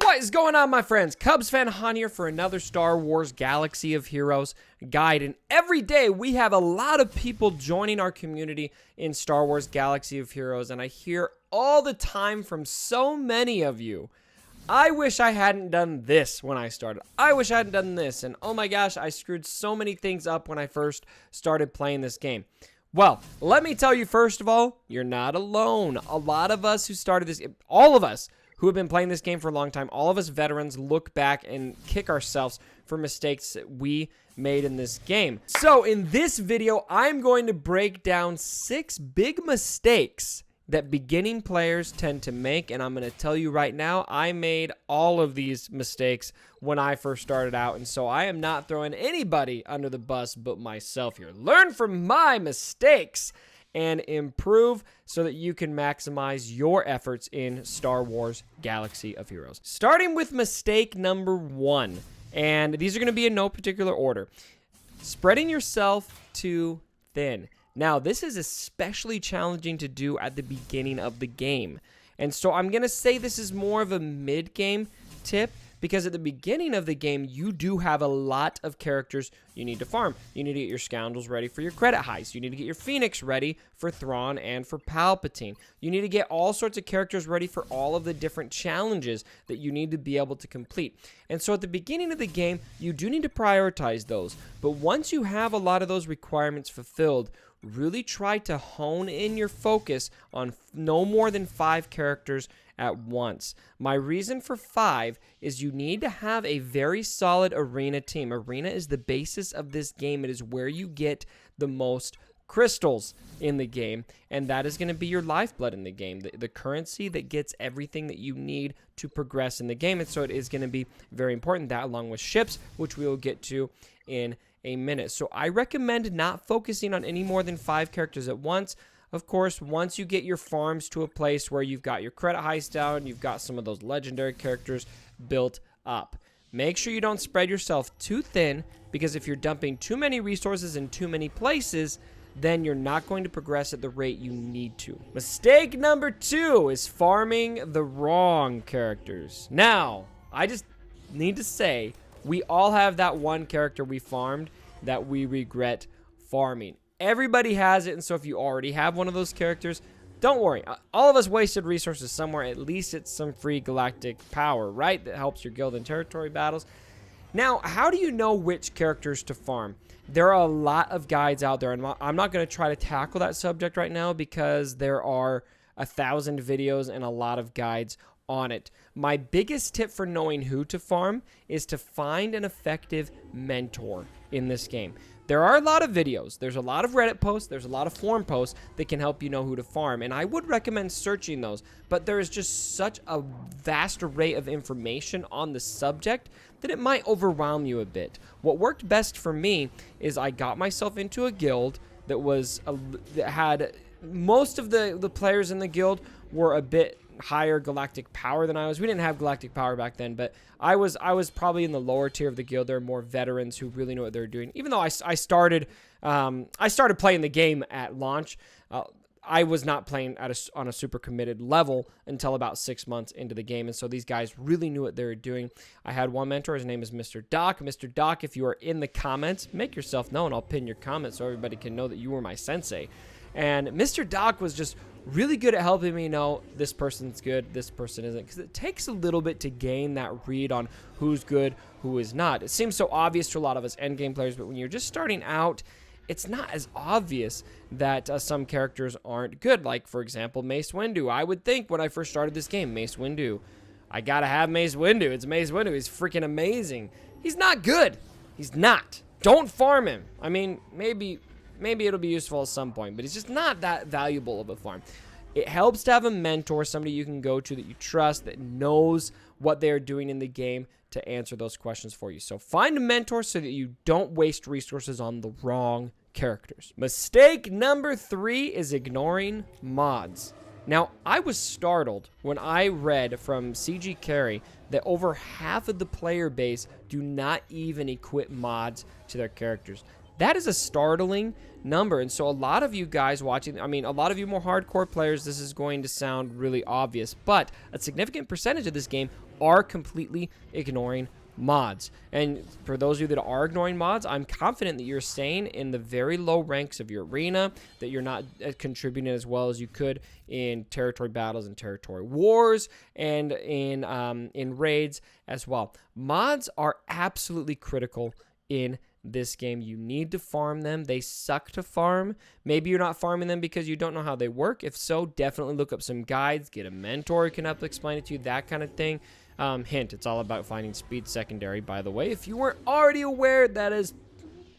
What is going on, my friends? Cubs fan Han here for another Star Wars Galaxy of Heroes guide. And every day we have a lot of people joining our community in Star Wars Galaxy of Heroes. And I hear all the time from so many of you, I wish I hadn't done this when I started. I wish I hadn't done this. And oh my gosh, I screwed so many things up when I first started playing this game. Well, let me tell you, first of all, you're not alone. A lot of us who started this, all of us who have been playing this game for a long time, all of us veterans look back and kick ourselves for mistakes that we made in this game. So in this video, I'm going to break down 6 big mistakes that beginning players tend to make, and I'm going to tell you right now, I made all of these mistakes when I first started out, and so I am not throwing anybody under the bus but myself here. Learn from my mistakes and improve so that you can maximize your efforts in Star Wars Galaxy of Heroes. Starting with mistake number 1, and these are going to be in no particular order. Spreading yourself too thin. Now, this is especially challenging to do at the beginning of the game. And so I'm going to say this is more of a mid-game tip, because at the beginning of the game, you do have a lot of characters you need to farm. You need to get your Scoundrels ready for your credit heist. You need to get your Phoenix ready for Thrawn and for Palpatine. You need to get all sorts of characters ready for all of the different challenges that you need to be able to complete. And so at the beginning of the game, you do need to prioritize those. But once you have a lot of those requirements fulfilled, really try to hone in your focus on no more than 5 characters at once. My reason for 5 is you need to have a very solid arena team. Arena is the basis of this game. It is where you get the most crystals in the game, and that is going to be your lifeblood in the game, the currency that gets everything that you need to progress in the game. And so it is going to be very important, that along with ships, which we will get to in a minute. So I recommend not focusing on any more than 5 characters at once. Of course, once you get your farms to a place where you've got your credit heist down, you've got some of those legendary characters built up. Make sure you don't spread yourself too thin, because if you're dumping too many resources in too many places, then you're not going to progress at the rate you need to. Mistake number 2 is farming the wrong characters. Now, I just need to say, we all have that one character we farmed that we regret farming. Everybody has it, and so if you already have one of those characters, don't worry. All of us wasted resources somewhere. At least it's some free galactic power, right? That helps your guild and territory battles. Now, how do you know which characters to farm? There are a lot of guides out there, and I'm not going to try to tackle that subject right now because there are 1,000 videos and a lot of guides on it. My biggest tip for knowing who to farm is to find an effective mentor in this game. There are a lot of videos, there's a lot of Reddit posts, there's a lot of forum posts that can help you know who to farm, and I would recommend searching those, but there is just such a vast array of information on the subject that it might overwhelm you a bit. What worked best for me is I got myself into a guild that had most of the players in the guild were a bit higher galactic power than I was. We didn't have galactic power back then, but I was probably in the lower tier of the guild. There are more veterans who really know what they're doing. Even though I started playing the game at launch, I was not playing on a super committed level until about 6 months into the game, and so these guys really knew what they were doing. I had one mentor. His name is Mr. Doc. Mr. Doc, if you are in the comments, make yourself known. I'll pin your comments so everybody can know that you were my sensei. And Mr. Doc was just really good at helping me know this person's good, this person isn't, because it takes a little bit to gain that read on who's good, who is not. It seems so obvious to a lot of us endgame players, but when you're just starting out, it's not as obvious that some characters aren't good. Like, for example, Mace Windu. I would think when I first started this game, Mace Windu, I gotta have Mace Windu. It's Mace Windu. He's freaking amazing. He's not good. He's not. Don't farm him. I mean, maybe it'll be useful at some point, but it's just not that valuable of a farm. It helps to have a mentor, somebody you can go to that you trust, that knows what they're doing in the game to answer those questions for you. So find a mentor so that you don't waste resources on the wrong characters. Mistake number 3 is ignoring mods. Now, I was startled when I read from CG Carry that over half of the player base do not even equip mods to their characters. That is a startling number, and so a lot of you guys watching, I mean, a lot of you more hardcore players, this is going to sound really obvious, but a significant percentage of this game are completely ignoring mods. And for those of you that are ignoring mods, I'm confident that you're staying in the very low ranks of your arena, that you're not contributing as well as you could in territory battles and territory wars, and in raids as well. Mods are absolutely critical in this game. You need to farm them. They suck to farm. Maybe you're not farming them because you don't know how they work. If so, definitely look up some guides, get a mentor who can help explain it to you, that kind of thing. Hint, it's all about finding speed secondary, by the way. If you weren't already aware, that is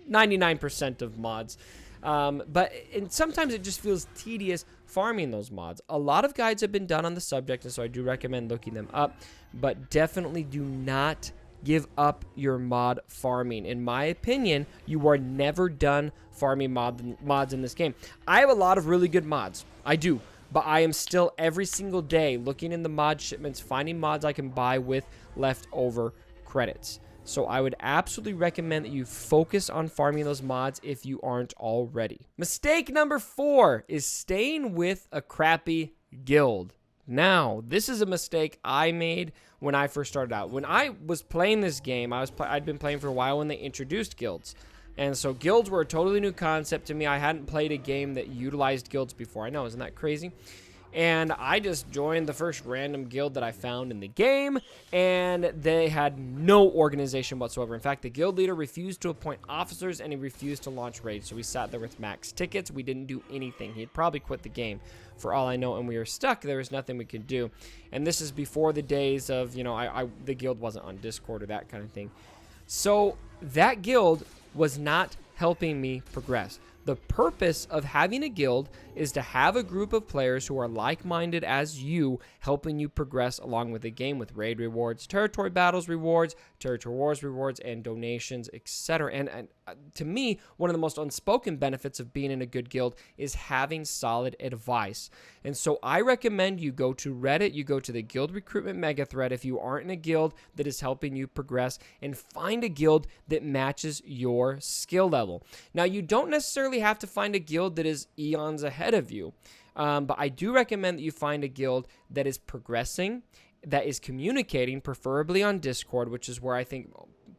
99% of mods. But sometimes it just feels tedious farming those mods. A lot of guides have been done on the subject, and so I do recommend looking them up. But definitely do not give up your mod farming. In my opinion, you are never done farming mods in this game. I have a lot of really good mods. I do. But I am still every single day looking in the mod shipments, finding mods I can buy with leftover credits. So I would absolutely recommend that you focus on farming those mods if you aren't already. Mistake number 4 is staying with a crappy guild. Now, this is a mistake I made when I first started out. When I was playing this game, I'd been playing for a while when they introduced guilds. And so guilds were a totally new concept to me. I hadn't played a game that utilized guilds before. I know, isn't that crazy? And I just joined the first random guild that I found in the game, and they had no organization whatsoever. In fact, the guild leader refused to appoint officers, and he refused to launch raids. So we sat there with max tickets. We didn't do anything. He had probably quit the game for all I know, and we were stuck. There was nothing we could do. And this is before the days of, you know, the guild wasn't on Discord or that kind of thing. So that guild was not helping me progress. The purpose of having a guild is to have a group of players who are like-minded as you, helping you progress along with the game with raid rewards, territory battles rewards, territory wars rewards, and donations, etc. And to me, one of the most unspoken benefits of being in a good guild is having solid advice. And so I recommend you go to Reddit, you go to the guild recruitment mega thread if you aren't in a guild that is helping you progress, and find a guild that matches your skill level. Now, you don't necessarily have to find a guild that is eons ahead of you, but I do recommend that you find a guild that is progressing, that is communicating, preferably on Discord, which is where I think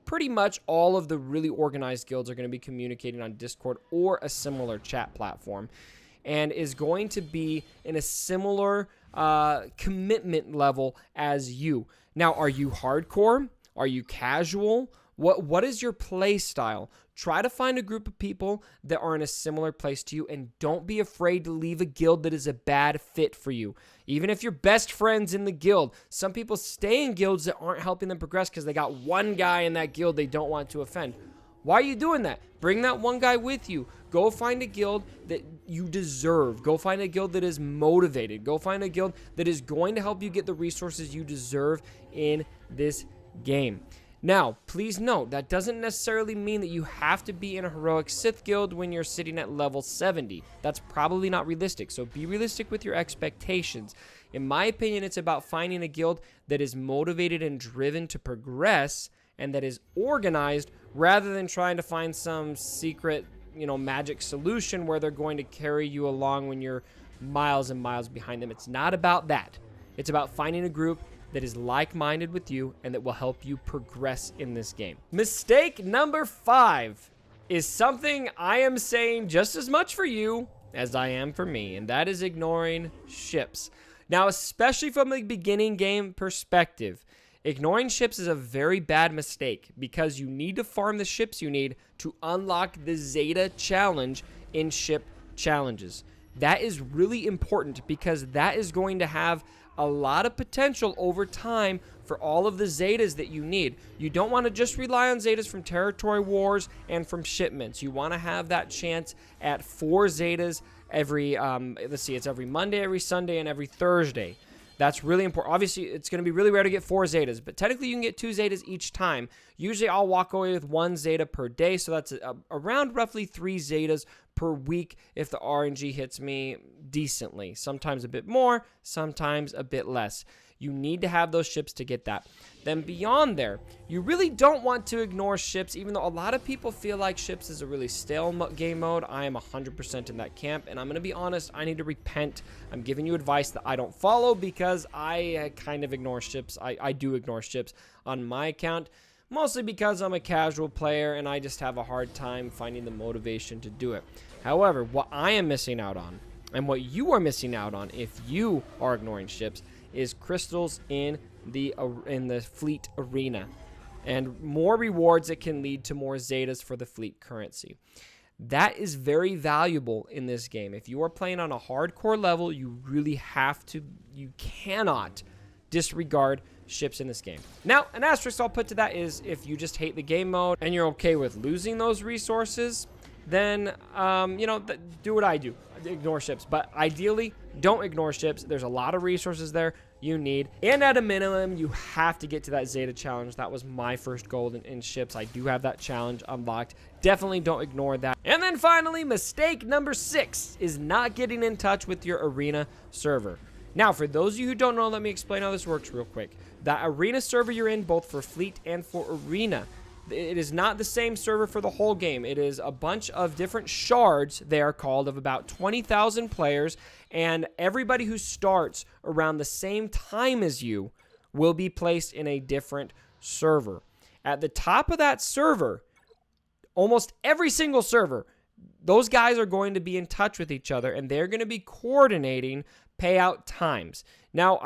pretty much all of the really organized guilds are going to be communicating on Discord or a similar chat platform, and is going to be in a similar commitment level as you. Now, are you hardcore? Are you casual? What is your play style? Try to find a group of people that are in a similar place to you, and don't be afraid to leave a guild that is a bad fit for you. Even if you're best friends in the guild, some people stay in guilds that aren't helping them progress because they got one guy in that guild they don't want to offend. Why are you doing that? Bring that one guy with you. Go find a guild that you deserve. Go find a guild that is motivated. Go find a guild that is going to help you get the resources you deserve in this game. Now, please note, that doesn't necessarily mean that you have to be in a heroic Sith guild when you're sitting at level 70. That's probably not realistic, so be realistic with your expectations. In my opinion, it's about finding a guild that is motivated and driven to progress, and that is organized, rather than trying to find some secret, magic solution where they're going to carry you along when you're miles and miles behind them. It's not about that. It's about finding a group that is like-minded with you and that will help you progress in this game. Mistake number 5 is something I am saying just as much for you as I am for me, and that is ignoring ships. Now, especially from the beginning game perspective, ignoring ships is a very bad mistake because you need to farm the ships you need to unlock the Zeta challenge in ship challenges. That is really important because that is going to have a lot of potential over time for all of the Zetas that you need. You don't want to just rely on Zetas from territory wars and from shipments. You want to have that chance at 4 Zetas every, it's every Monday, every Sunday, and every Thursday. That's really important. Obviously, it's going to be really rare to get 4 Zetas, but technically you can get 2 Zetas each time. Usually I'll walk away with 1 Zeta per day, so that's around roughly 3 Zetas per week if the RNG hits me decently. Sometimes a bit more, sometimes a bit less. You need to have those ships to get that. Then beyond there, you really don't want to ignore ships, even though a lot of people feel like ships is a really stale game mode. I am 100% in that camp, and I'm going to be honest, I need to repent. I'm giving you advice that I don't follow because I kind of ignore ships. I do ignore ships on my account, mostly because I'm a casual player and I just have a hard time finding the motivation to do it. However, what I am missing out on, and what you are missing out on if you are ignoring ships, is crystals in the fleet arena, and more rewards that can lead to more zetas for the fleet currency. That is very valuable in this game. If you are playing on a hardcore level, you cannot disregard ships in this game. Now, an asterisk I'll put to that is if you just hate the game mode and you're okay with losing those resources, then, do what I do. Ignore ships. But ideally, don't ignore ships. There's a lot of resources there you need. And at a minimum, you have to get to that Zeta challenge. That was my first goal in ships. I do have that challenge unlocked. Definitely don't ignore that. And then finally, mistake number 6 is not getting in touch with your arena server. Now, for those of you who don't know, let me explain how this works real quick. That arena server you're in, both for fleet and for arena, it is not the same server for the whole game. It is a bunch of different shards, they are called, of about 20,000 players, and everybody who starts around the same time as you will be placed in a different server. At the top of that server, almost every single server, those guys are going to be in touch with each other, and they're going to be coordinating payout times. Now,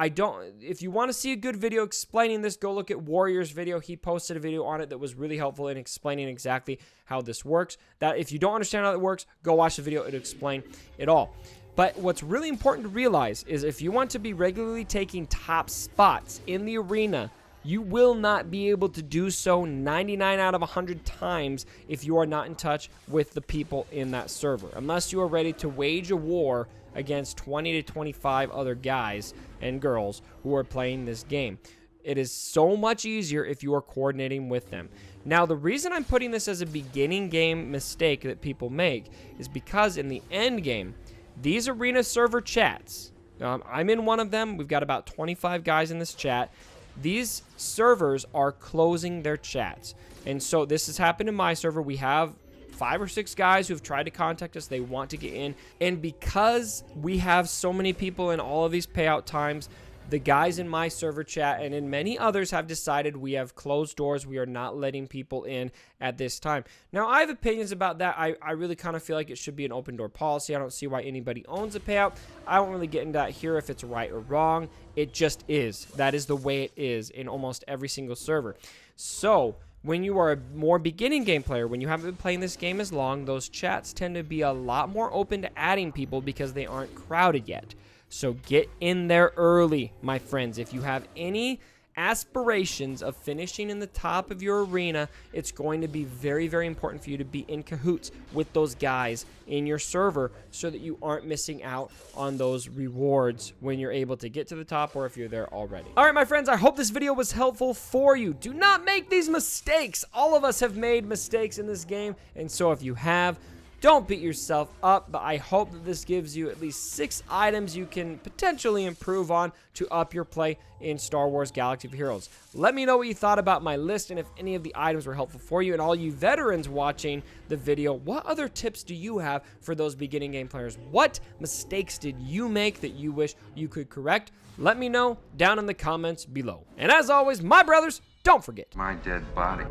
if you want to see a good video explaining this, go look at Warrior's video. He posted a video on it that was really helpful in explaining exactly how this works. That if you don't understand how it works, go watch the video. It'll explain it all. But what's really important to realize is if you want to be regularly taking top spots in the arena, you will not be able to do so 99 out of 100 times if you are not in touch with the people in that server. Unless you are ready to wage a war against 20 to 25 other guys and girls who are playing this game. It is so much easier if you are coordinating with them. Now, the reason I'm putting this as a beginning game mistake that people make is because in the end game, these arena server chats, I'm in one of them. We've got about 25 guys in this chat. These servers are closing their chats. And so this has happened in my server. We have 5 or 6 guys who have tried to contact us. They want to get in. And because we have so many people in all of these payout times, the guys in my server chat and in many others have decided we have closed doors. We are not letting people in at this time. Now, I have opinions about that. I really kind of feel like it should be an open door policy. I don't see why anybody owns a payout. I won't really get into that here if it's right or wrong. It just is. That is the way it is in almost every single server. So when you are a more beginning game player, when you haven't been playing this game as long, those chats tend to be a lot more open to adding people because they aren't crowded yet. So get in there early, my friends. If you have any aspirations of finishing in the top of your arena, it's going to be very, very important for you to be in cahoots with those guys in your server so that you aren't missing out on those rewards when you're able to get to the top or if you're there already. All right, my friends, I hope this video was helpful for you. Do not make these mistakes. All of us have made mistakes in this game, and so if you have, don't beat yourself up, but I hope that this gives you at least 6 items you can potentially improve on to up your play in Star Wars Galaxy of Heroes. Let me know what you thought about my list and if any of the items were helpful for you. And all you veterans watching the video, what other tips do you have for those beginning game players? What mistakes did you make that you wish you could correct? Let me know down in the comments below. And as always, my brothers, don't forget. My dead body.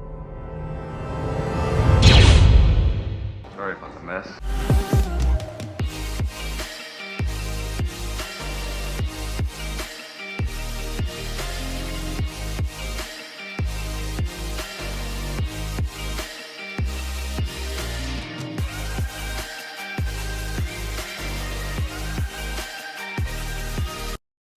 Sorry about the mess.